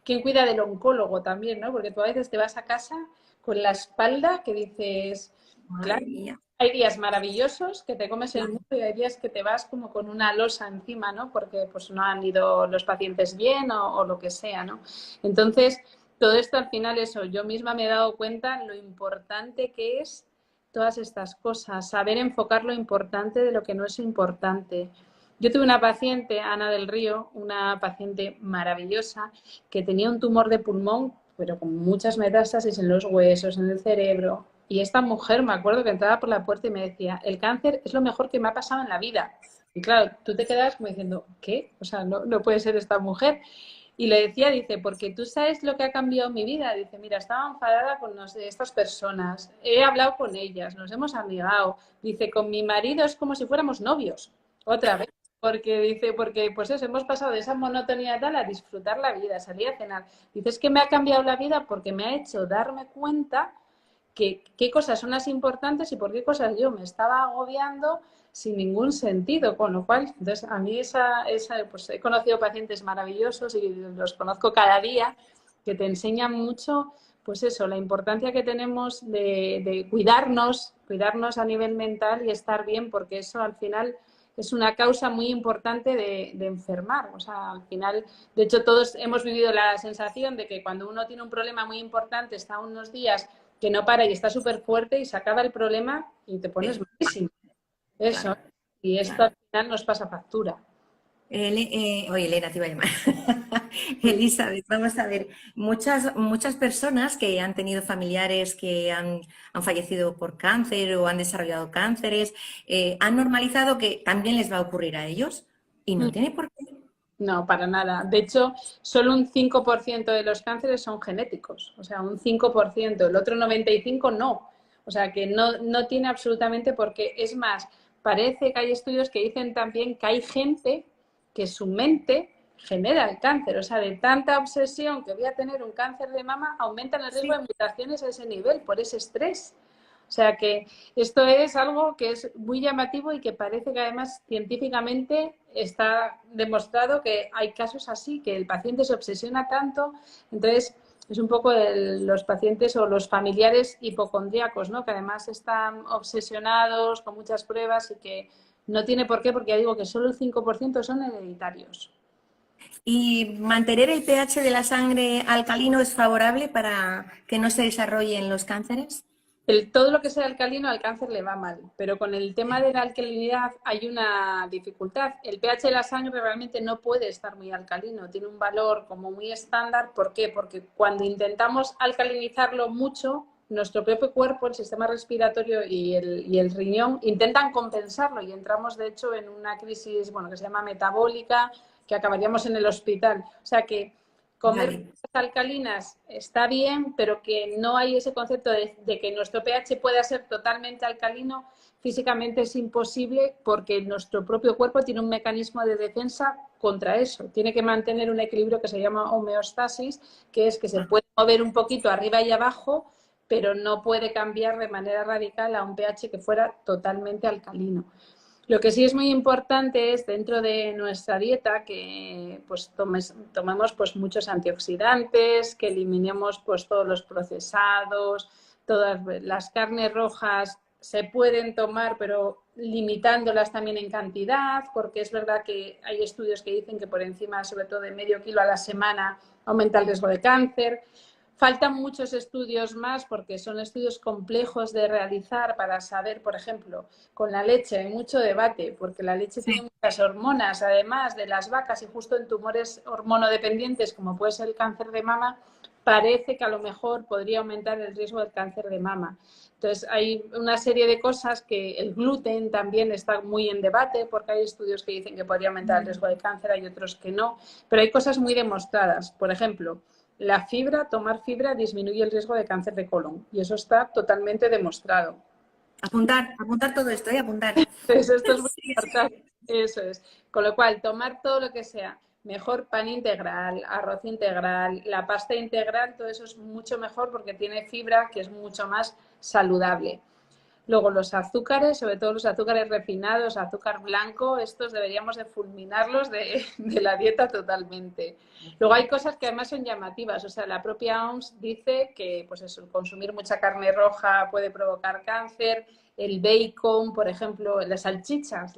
¿quién cuida del oncólogo también, ¿no? Porque tú a veces te vas a casa con la espalda que dices, claro, Madre mía. hay días maravillosos que te comes el Claro. mundo y hay días que te vas como con una losa encima, ¿no? Porque pues no han ido los pacientes bien o lo que sea, ¿no? Entonces, todo esto al final, eso, yo misma me he dado cuenta lo importante que es todas estas cosas, saber enfocar lo importante de lo que no es importante. Yo tuve una paciente, Ana del Río, una paciente maravillosa, que tenía un tumor de pulmón, pero con muchas metástasis en los huesos, en el cerebro. Y esta mujer, me acuerdo que entraba por la puerta y me decía, el cáncer es lo mejor que me ha pasado en la vida. Y claro, tú te quedas como diciendo, ¿qué? O sea, no puede ser esta mujer. Y le decía, dice, porque tú sabes lo que ha cambiado mi vida. Dice, mira, estaba enfadada con estas personas, he hablado con ellas, nos hemos amigado. Dice, con mi marido es como si fuéramos novios, otra vez. Porque dice, porque pues eso, hemos pasado de esa monotonía tal a disfrutar la vida, salir a cenar. Dice, es que me ha cambiado la vida porque me ha hecho darme cuenta que, qué cosas son las importantes y por qué cosas yo me estaba agobiando sin ningún sentido, con lo cual, entonces a mí pues he conocido pacientes maravillosos y los conozco cada día que te enseñan mucho, pues eso, la importancia que tenemos de cuidarnos a nivel mental y estar bien, porque eso al final es una causa muy importante de enfermar. O sea, al final, de hecho, todos hemos vivido la sensación de que cuando uno tiene un problema muy importante, está unos días que no para y está súper fuerte y se acaba el problema y te pones Sí, malísimo. Eso. claro, Y esto claro. al final nos pasa factura. Oye, Elena, te iba a llamar. Sí. Elizabeth, vamos a ver. Muchas personas que han tenido familiares que han fallecido por cáncer o han desarrollado cánceres, han normalizado que también les va a ocurrir a ellos y no tiene por qué. No, para nada. De hecho, solo un 5% de los cánceres son genéticos, o sea, un 5%. El otro 95% no. O sea, que no tiene absolutamente por qué. Es más, parece que hay estudios que dicen también que hay gente que su mente genera el cáncer. O sea, de tanta obsesión que voy a tener un cáncer de mama, aumentan el riesgo Sí. de mutaciones a ese nivel por ese estrés. O sea que esto es algo que es muy llamativo y que parece que además científicamente está demostrado que hay casos así, que el paciente se obsesiona tanto. Entonces, es un poco los pacientes o los familiares hipocondríacos, ¿no? Que además están obsesionados con muchas pruebas y que no tiene por qué, porque ya digo que solo el 5% son hereditarios. Y mantener el pH de la sangre alcalino es favorable para que no se desarrollen los cánceres. Todo lo que sea alcalino al cáncer le va mal, pero con el tema de la alcalinidad hay una dificultad. El pH de la sangre realmente no puede estar muy alcalino, tiene un valor como muy estándar. ¿Por qué? Porque cuando intentamos alcalinizarlo mucho, nuestro propio cuerpo, el sistema respiratorio y el riñón intentan compensarlo y entramos de hecho en una crisis, bueno, que se llama metabólica, que acabaríamos en el hospital. O sea que comer Vale. alcalinas está bien, pero que no hay ese concepto de que nuestro pH pueda ser totalmente alcalino, físicamente es imposible porque nuestro propio cuerpo tiene un mecanismo de defensa contra eso. Tiene que mantener un equilibrio que se llama homeostasis, que es que se puede mover un poquito arriba y abajo, pero no puede cambiar de manera radical a un pH que fuera totalmente alcalino. Lo que sí es muy importante es dentro de nuestra dieta que pues tomemos pues muchos antioxidantes, que eliminemos pues todos los procesados, todas las carnes rojas se pueden tomar, pero limitándolas también en cantidad, porque es verdad que hay estudios que dicen que por encima, sobre todo de medio kilo a la semana, aumenta el riesgo de cáncer. Faltan muchos estudios más porque son estudios complejos de realizar para saber, por ejemplo, con la leche hay mucho debate porque la leche tiene Sí. muchas hormonas, además de las vacas, y justo en tumores hormonodependientes como puede ser el cáncer de mama, parece que a lo mejor podría aumentar el riesgo del cáncer de mama. Entonces, hay una serie de cosas que el gluten también está muy en debate porque hay estudios que dicen que podría aumentar el riesgo de cáncer, hay otros que no, pero hay cosas muy demostradas. Por ejemplo, la fibra, tomar fibra disminuye el riesgo de cáncer de colon y eso está totalmente demostrado. Apuntar todo esto, apuntar. Entonces, esto es muy Sí, importante. sí. Eso es. Con lo cual, tomar todo lo que sea, mejor pan integral, arroz integral, la pasta integral, todo eso es mucho mejor porque tiene fibra que es mucho más saludable. Luego los azúcares, sobre todo los azúcares refinados, azúcar blanco, estos deberíamos de fulminarlos de la dieta totalmente. Luego hay cosas que además son llamativas, o sea, la propia OMS dice que pues eso, consumir mucha carne roja puede provocar cáncer, el bacon, por ejemplo, las salchichas,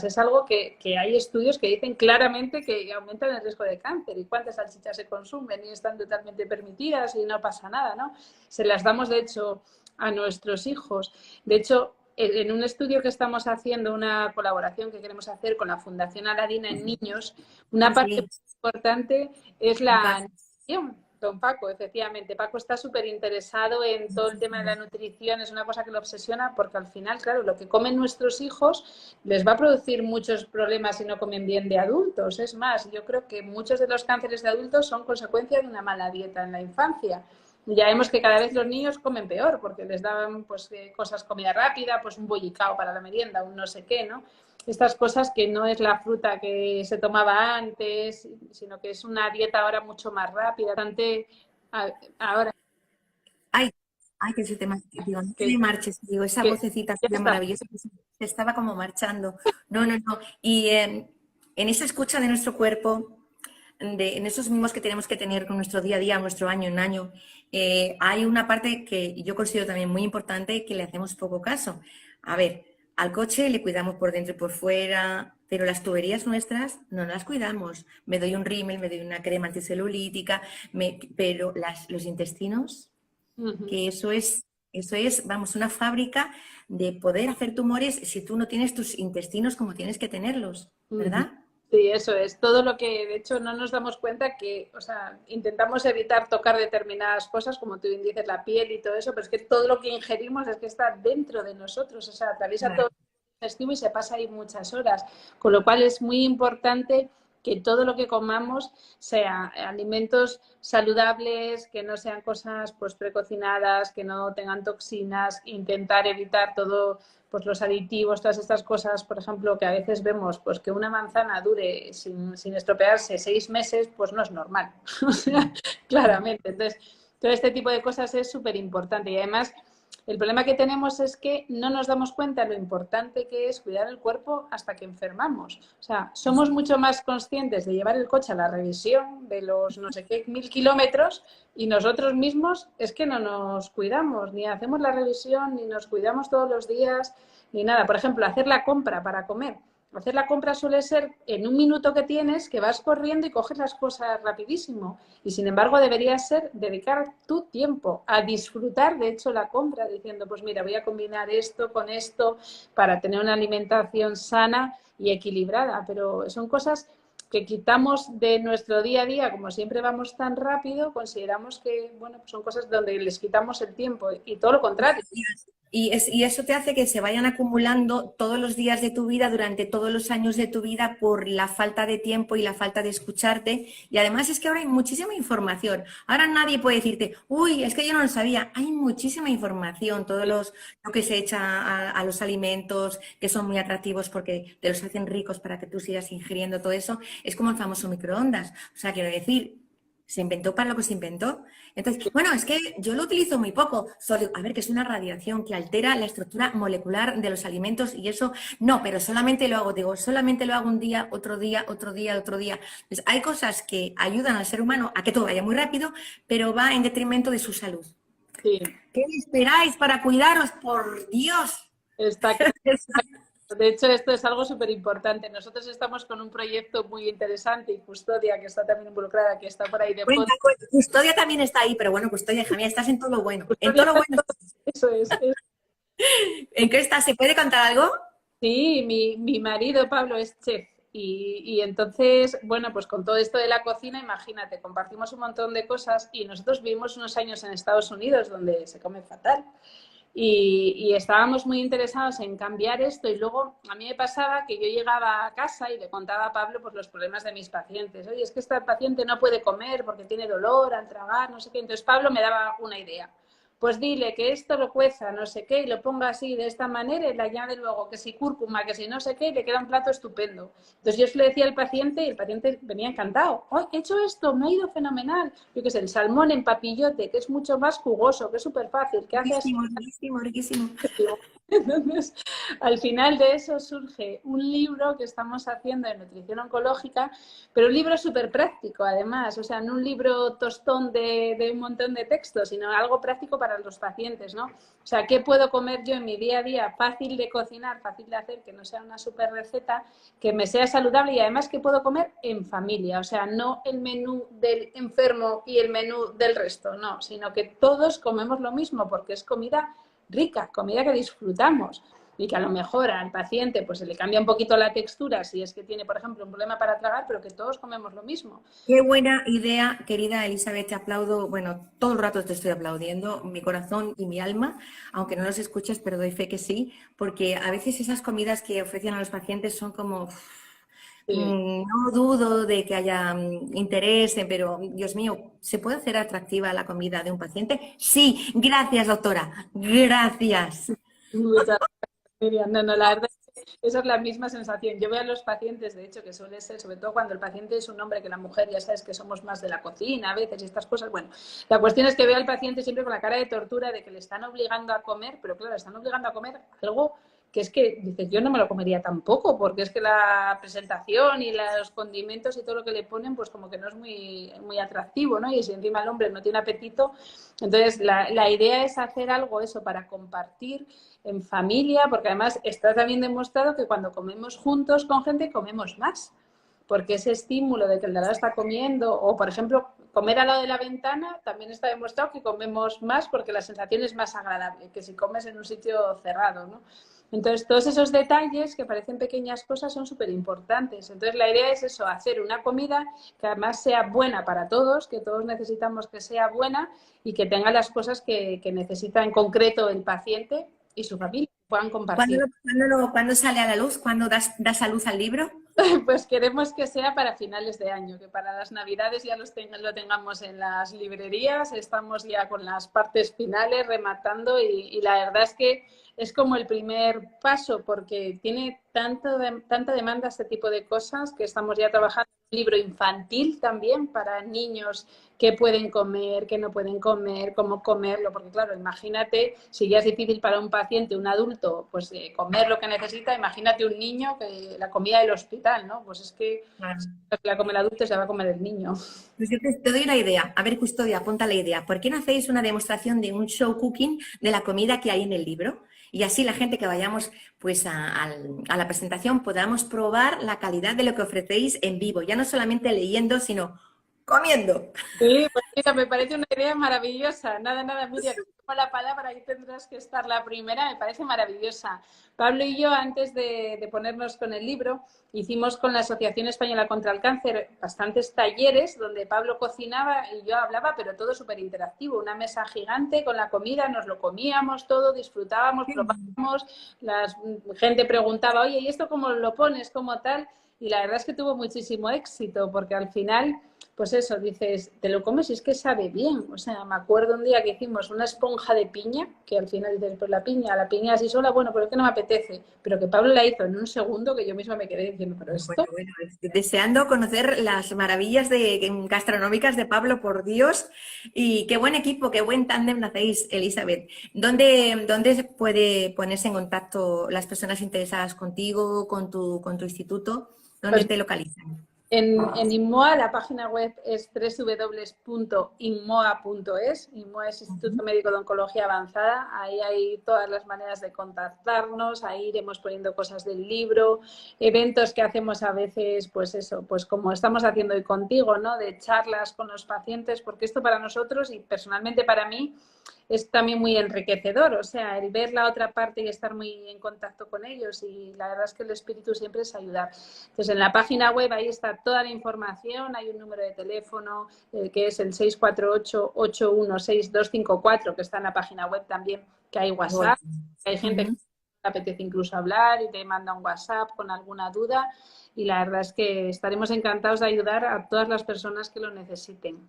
es algo que hay estudios que dicen claramente que aumentan el riesgo de cáncer. ¿Y cuántas salchichas se consumen? Y están totalmente permitidas y no pasa nada, ¿no? Se las damos, de hecho, a nuestros hijos. De hecho, en un estudio que estamos haciendo, una colaboración que queremos hacer con la Fundación Aladina en niños, una Ah, parte sí. muy importante es Con la Paco. nutrición. Don Paco, efectivamente. Paco está súper interesado en todo el tema de la nutrición, es una cosa que lo obsesiona porque al final, claro, lo que comen nuestros hijos les va a producir muchos problemas si no comen bien de adultos. Es más, yo creo que muchos de los cánceres de adultos son consecuencia de una mala dieta en la infancia. Ya vemos que cada vez los niños comen peor porque les daban pues cosas, comida rápida, pues un bollicao para la merienda, un no sé qué, ¿no? Estas cosas que no es la fruta que se tomaba antes, sino que es una dieta ahora mucho más rápida. Bastante, ahora Ay, ay, que se te, digo, no te que, me marches, digo, esa que vocecita ya tuya está. maravillosa que se estaba como marchando. No, no, no. Y en esa escucha de nuestro cuerpo, en esos mismos que tenemos que tener con nuestro día a día, nuestro año en año, hay una parte que yo considero también muy importante que le hacemos poco caso. A ver, al coche le cuidamos por dentro y por fuera, pero las tuberías nuestras no las cuidamos. Me doy un rímel, me doy una crema anticelulítica, pero los intestinos, Uh -huh. que eso es, vamos, una fábrica de poder hacer tumores si tú no tienes tus intestinos como tienes que tenerlos, Uh -huh. ¿verdad? Sí, eso es. Todo lo que, de hecho, no nos damos cuenta que, o sea, intentamos evitar tocar determinadas cosas, como tú bien dices, la piel y todo eso, pero es que todo lo que ingerimos es que está dentro de nosotros, o sea, atraviesa todo Claro. el digestivo y se pasa ahí muchas horas. Con lo cual es muy importante que todo lo que comamos sea alimentos saludables, que no sean cosas pues precocinadas, que no tengan toxinas, intentar evitar todo pues los aditivos, todas estas cosas, por ejemplo, que a veces vemos pues que una manzana dure sin estropearse 6 meses, pues no es normal, o sea, claramente. Entonces, todo este tipo de cosas es súper importante y además el problema que tenemos es que no nos damos cuenta de lo importante que es cuidar el cuerpo hasta que enfermamos. O sea, somos mucho más conscientes de llevar el coche a la revisión de los no sé qué 1000 kilómetros y nosotros mismos es que no nos cuidamos, ni hacemos la revisión, ni nos cuidamos todos los días, ni nada. Por ejemplo, hacer la compra para comer. Hacer la compra suele ser en un minuto que tienes, que vas corriendo y coges las cosas rapidísimo. Y sin embargo debería ser dedicar tu tiempo a disfrutar, de hecho, la compra, diciendo, pues mira, voy a combinar esto con esto para tener una alimentación sana y equilibrada. Pero son cosas que quitamos de nuestro día a día, como siempre vamos tan rápido, consideramos que, bueno, pues son cosas donde les quitamos el tiempo y todo lo contrario. Y eso te hace que se vayan acumulando todos los días de tu vida, durante todos los años de tu vida, por la falta de tiempo y la falta de escucharte. Y además es que ahora hay muchísima información. Ahora nadie puede decirte, uy, es que yo no lo sabía. Hay muchísima información, lo que se echa a los alimentos, que son muy atractivos porque te los hacen ricos para que tú sigas ingiriendo todo eso. Es como el famoso microondas. O sea, quiero decir, se inventó para lo que se inventó. Entonces, bueno, es que yo lo utilizo muy poco. A ver, que es una radiación que altera la estructura molecular de los alimentos y eso, no, pero solamente lo hago, digo, solamente lo hago un día, otro día, otro día, otro día. Entonces, hay cosas que ayudan al ser humano a que todo vaya muy rápido, pero va en detrimento de su salud. Sí, ¿Qué esperáis para cuidaros? Por Dios. está claro. De hecho, esto es algo súper importante. Nosotros estamos con un proyecto muy interesante y Custodia, que está también involucrada, que está por ahí de fondo. Custodia también está ahí, pero bueno, Custodia, hija mía, estás en todo lo bueno. En Custodia, todo lo bueno. eso es. ¿En qué estás? ¿Se puede contar algo? Sí, mi marido Pablo es chef y entonces, bueno, pues con todo esto de la cocina, imagínate, compartimos un montón de cosas y nosotros vivimos unos años en Estados Unidos donde se come fatal. Y estábamos muy interesados en cambiar esto y luego a mí me pasaba que yo llegaba a casa y le contaba a Pablo pues los problemas de mis pacientes. Oye, es que este paciente no puede comer porque tiene dolor al tragar, no sé qué. Entonces Pablo me daba una idea. Pues dile que esto lo cueza, no sé qué, y lo ponga así, de esta manera, y le añade luego que si cúrcuma, que si no sé qué, y le queda un plato estupendo. Entonces yo se lo decía al paciente y el paciente venía encantado. ¡Oh, he hecho esto! Me ha ido fenomenal. Yo qué sé, el salmón en papillote, que es mucho más jugoso, que es súper fácil, que hace así. Riquísimo, riquísimo, riquísimo. Entonces, al final de eso surge un libro que estamos haciendo de nutrición oncológica, pero un libro súper práctico, además. O sea, no un libro tostón de un montón de textos, sino algo práctico para los pacientes, ¿no? O sea, ¿qué puedo comer yo en mi día a día? Fácil de cocinar, fácil de hacer, que no sea una súper receta, que me sea saludable y además que puedo comer en familia. O sea, no el menú del enfermo y el menú del resto, no, sino que todos comemos lo mismo porque es comida rica, comida que disfrutamos y que a lo mejor al paciente pues se le cambia un poquito la textura si es que tiene, por ejemplo, un problema para tragar, pero que todos comemos lo mismo. Qué buena idea, querida Elizabeth, te aplaudo, bueno, todo el rato te estoy aplaudiendo, mi corazón y mi alma, aunque no los escuches, pero doy fe que sí, porque a veces esas comidas que ofrecen a los pacientes son como, Sí. no dudo de que haya interés, pero Dios mío, ¿se puede hacer atractiva la comida de un paciente? Sí, gracias, doctora, gracias. Muchas gracias, Miriam. No, no, la verdad es que esa es la misma sensación. Yo veo a los pacientes, de hecho, que suele ser, sobre todo cuando el paciente es un hombre, que la mujer ya sabes que somos más de la cocina a veces y estas cosas. Bueno, la cuestión es que veo al paciente siempre con la cara de tortura de que le están obligando a comer, pero claro, le están obligando a comer algo que es que dices, yo no me lo comería tampoco, porque es que la presentación y los condimentos y todo lo que le ponen, pues como que no es muy atractivo, ¿no? Y si encima el hombre no tiene apetito, entonces la idea es hacer algo eso para compartir en familia, porque además está también demostrado que cuando comemos juntos con gente comemos más, porque ese estímulo de que el de al lado está comiendo, o por ejemplo, comer al lado de la ventana, también está demostrado que comemos más porque la sensación es más agradable que si comes en un sitio cerrado, ¿no? Entonces, todos esos detalles que parecen pequeñas cosas son súper importantes. Entonces, la idea es eso, hacer una comida que además sea buena para todos, que todos necesitamos que sea buena y que tenga las cosas que necesita en concreto el paciente y su familia. puedan compartir. ¿Cuándo sale a la luz? ¿Cuándo das a luz al libro? Pues queremos que sea para finales de año, que para las Navidades ya lo tengamos en las librerías, estamos ya con las partes finales rematando y la verdad es que es como el primer paso porque tiene tanta demanda este tipo de cosas que estamos ya trabajando en un libro infantil también para niños qué pueden comer, qué no pueden comer, cómo comerlo, porque claro, imagínate, si ya es difícil para un paciente, un adulto, pues comer lo que necesita, imagínate un niño que la comida del hospital, ¿no? Pues es que Claro. si la come el adulto, se va a comer el niño. Pues yo te doy una idea. A ver, Custodia, apunta la idea. ¿Por qué no hacéis una demostración de un show cooking de la comida que hay en el libro? Y así la gente que vayamos pues a la presentación podamos probar la calidad de lo que ofrecéis en vivo, ya no solamente leyendo, sino comiendo. Sí, pues mira, me parece una idea maravillosa. Nada, Miriam, tomo la palabra, ahí tendrás que estar la primera, me parece maravillosa. Pablo y yo, antes de ponernos con el libro, hicimos con la Asociación Española contra el Cáncer bastantes talleres donde Pablo cocinaba y yo hablaba, pero todo súper interactivo. Una mesa gigante con la comida, nos lo comíamos todo, disfrutábamos, probábamos, la gente preguntaba, oye, ¿y esto cómo lo pones? ¿Cómo tal? Y la verdad es que tuvo muchísimo éxito porque al final pues eso, dices, te lo comes y es que sabe bien. O sea, me acuerdo un día que hicimos una esponja de piña, que al final dices, pues la piña así sola, bueno, pero es que no me apetece. Pero que Pablo la hizo en un segundo que yo misma me quedé diciendo, pero esto... Bueno, deseando conocer las maravillas gastronómicas de Pablo, por Dios. Y qué buen equipo, qué buen tándem hacéis, Elizabeth. ¿Dónde se puede ponerse en contacto las personas interesadas contigo, con tu instituto? ¿Dónde Pues te localizan? en INMOA, la página web es www.inmoa.es. INMOA es Instituto Médico de Oncología Avanzada. Ahí hay todas las maneras de contactarnos. Ahí iremos poniendo cosas del libro, eventos que hacemos a veces, pues eso, pues como estamos haciendo hoy contigo, ¿no? De charlas con los pacientes, porque esto para nosotros y personalmente para mí es también muy enriquecedor, o sea, el ver la otra parte y estar muy en contacto con ellos y la verdad es que el espíritu siempre es ayudar. Entonces, en la página web ahí está toda la información, hay un número de teléfono que es el 648-816-254, que está en la página web también, que hay WhatsApp, que hay gente que le apetece incluso hablar y te manda un WhatsApp con alguna duda y la verdad es que estaremos encantados de ayudar a todas las personas que lo necesiten.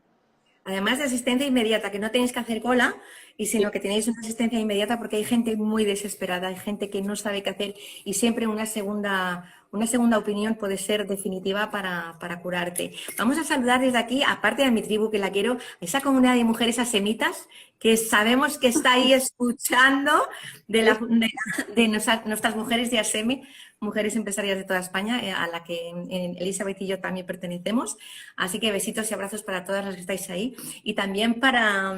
Además de asistencia inmediata, que no tenéis que hacer cola, y sino que tenéis una asistencia inmediata porque hay gente muy desesperada, hay gente que no sabe qué hacer y siempre una segunda opinión puede ser definitiva para curarte. Vamos a saludar desde aquí, aparte de mi tribu que la quiero, a esa comunidad de mujeres asemitas que sabemos que está ahí escuchando de nuestras mujeres de ASEMI, mujeres empresarias de toda España, a la que Elizabeth y yo también pertenecemos. Así que besitos y abrazos para todas las que estáis ahí. Y también para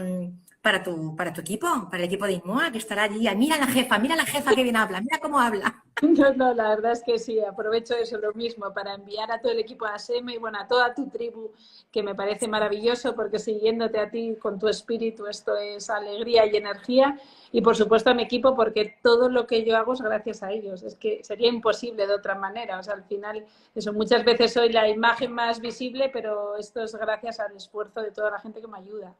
tu equipo, para el equipo de INMOA, que estará allí. Mira la jefa que bien habla, mira cómo habla. No, la verdad es que sí, aprovecho eso lo mismo para enviar a todo el equipo de ASEME y bueno, a toda tu tribu, que me parece maravilloso porque siguiéndote a ti con tu espíritu, esto es alegría y energía y por supuesto a mi equipo porque todo lo que yo hago es gracias a ellos, es que sería imposible de otra manera, o sea, al final eso muchas veces soy la imagen más visible, pero esto es gracias al esfuerzo de toda la gente que me ayuda.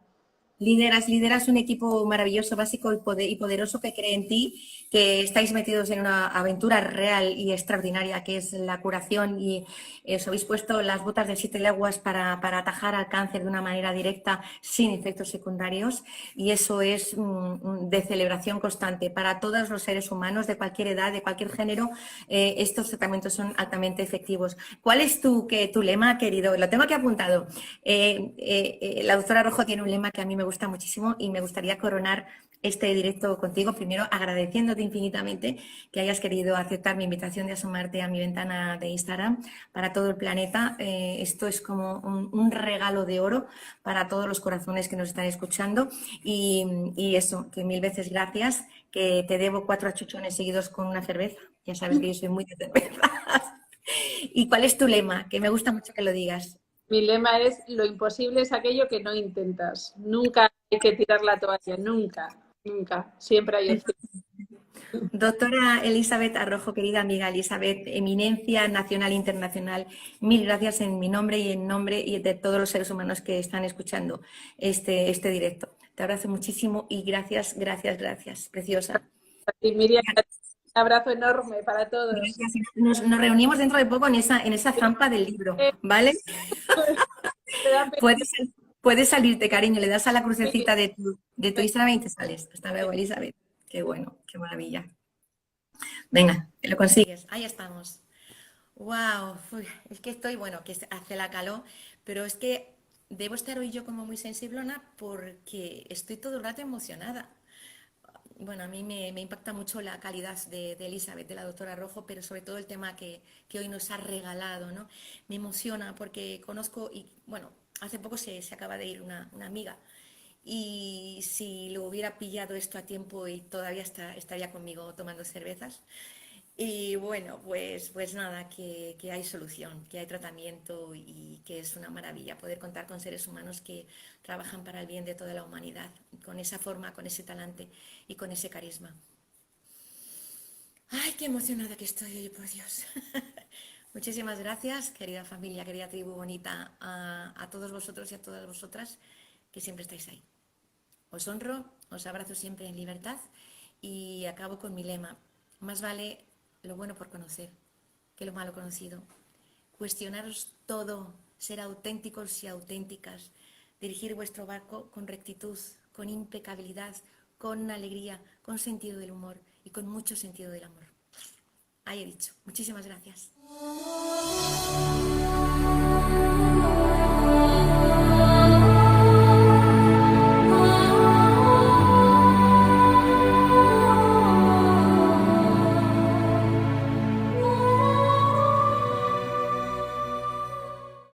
Lideras un equipo maravilloso, básico y poderoso que cree en ti, que estáis metidos en una aventura real y extraordinaria que es la curación y os habéis puesto las botas de 7 leguas para atajar al cáncer de una manera directa sin efectos secundarios y eso es de celebración constante para todos los seres humanos de cualquier edad, de cualquier género. Estos tratamientos son altamente efectivos. ¿Cuál es tu lema, querido? Lo tengo aquí apuntado. La doctora Rojo tiene un lema que a mí me gusta muchísimo y me gustaría coronar este directo contigo, primero agradeciéndote infinitamente que hayas querido aceptar mi invitación de asomarte a mi ventana de Instagram para todo el planeta. Esto es como un regalo de oro para todos los corazones que nos están escuchando y eso, que mil veces gracias, que te debo 4 achuchones seguidos con una cerveza. Ya sabes que yo soy muy de cervezas. ¿Y cuál es tu lema? Que me gusta mucho que lo digas. Mi lema es, lo imposible es aquello que no intentas. Nunca hay que tirar la toalla, nunca, nunca. Siempre hay opción. Doctora Elizabeth Arrojo, querida amiga Elizabeth, eminencia nacional e internacional, mil gracias en mi nombre y en nombre de todos los seres humanos que están escuchando este directo. Te abrazo muchísimo y gracias, preciosa. Y Miriam, un abrazo enorme para todos. Gracias. Nos reunimos dentro de poco en esa zampa del libro, ¿vale? Te dan Puedes, puedes salirte, cariño, le das a la crucecita pena. de tu Instagram y te sales. Hasta luego, Elizabeth. Qué bueno, qué maravilla. Venga, que lo consigues. Ahí estamos. Wow, es que estoy, bueno, que hace la calor, pero es que debo estar hoy yo como muy sensiblona porque estoy todo el rato emocionada. Bueno, a mí me impacta mucho la calidad de Elizabeth, de la doctora Rojo, pero sobre todo el tema que hoy nos ha regalado, ¿no? Me emociona porque conozco, y bueno, hace poco se acaba de ir una amiga, y si lo hubiera pillado esto a tiempo y todavía estaría conmigo tomando cervezas. Y bueno, pues nada, que hay solución, que hay tratamiento y que es una maravilla poder contar con seres humanos que trabajan para el bien de toda la humanidad, con esa forma, con ese talante y con ese carisma. Ay, qué emocionada que estoy hoy, por Dios. Muchísimas gracias, querida familia, querida tribu bonita, a todos vosotros y a todas vosotras que siempre estáis ahí. Os honro, os abrazo siempre en libertad y acabo con mi lema. Más vale lo bueno por conocer que lo malo conocido. Cuestionaros todo, ser auténticos y auténticas, dirigir vuestro barco con rectitud, con impecabilidad, con alegría, con sentido del humor y con mucho sentido del amor. Ahí he dicho. Muchísimas gracias.